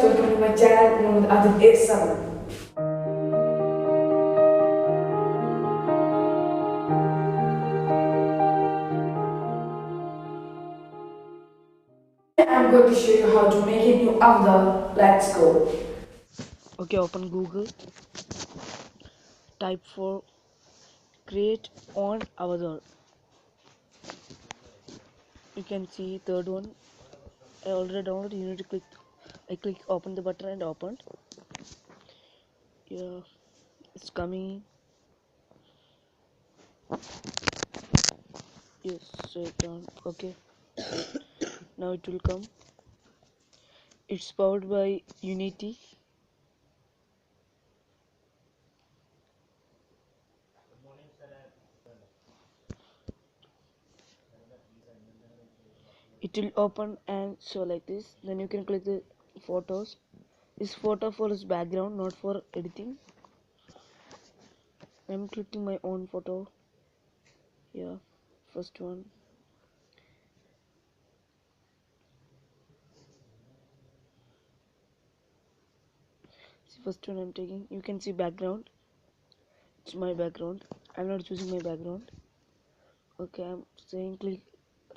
welcome to my channel, Muhammed Adil is 7. I'm going to show you how to make a new avatar. Let's go. Okay, open Google, type for create on avatar. You can see third one. I already downloaded. You need to click. I click open the button and opened. Yeah, it's coming. Yes, straight down. Okay, now it will come. It's powered by Unity. It will open and show like this. Then you can click the photos. This photo for its background, not for editing. I'm clicking my own photo. Yeah, first one. See, first one I'm taking. You can see background. It's my background. I'm not choosing my background. Okay, I'm saying click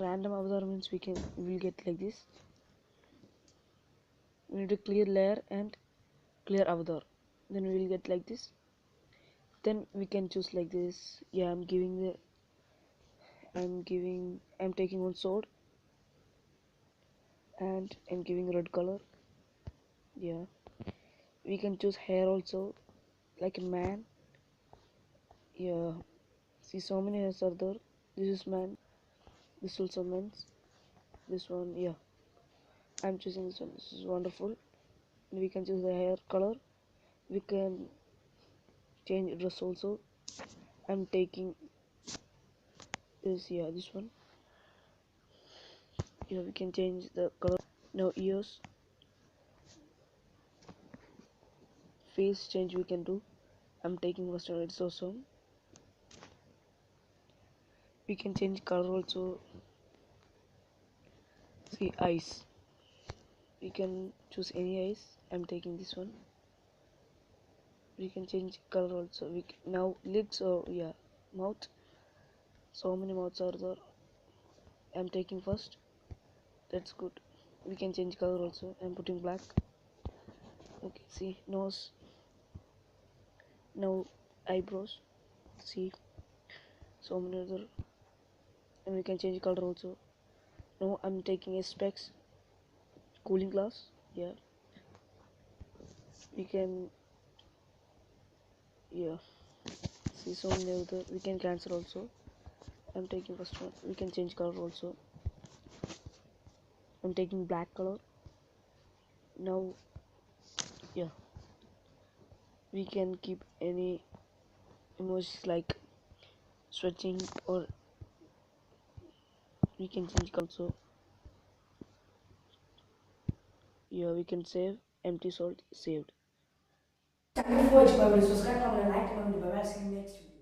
random avatar means we'll get like this. We need to clear layer and clear avatar. Then we will get like this. Then we can choose like this. Yeah, I'm taking one sword and I'm giving red color. Yeah. We can choose hair also, like a man. Yeah. See, so many hairs are there. This is man. This also man's. This one, yeah. I'm choosing this one. This is wonderful. We can choose the hair color. We can change dress also. I'm taking this, yeah, this one. Yeah, we can change the color. Now ears, face change we can do. I'm taking first one. It's awesome. We can change color also. See, eyes. We can choose any eyes. I'm taking this one. We can change color also. Now lips or yeah, mouth. So many mouths are there. I'm taking first. That's good. We can change color also. I'm putting black. Okay, see, nose. Now eyebrows. See, so many other. And we can change color also. Now I'm taking a specs. Cooling glass. Yeah. We can, yeah. See, so many other. We can cancel also. I'm taking first one. We can change color also. I'm taking black color. Now, yeah. We can keep any emojis like stretching, or we can change also. Yeah, we can save. Empty salt saved. Thank you for watching my video. Subscribe, comment, and like, and I'll see you next week.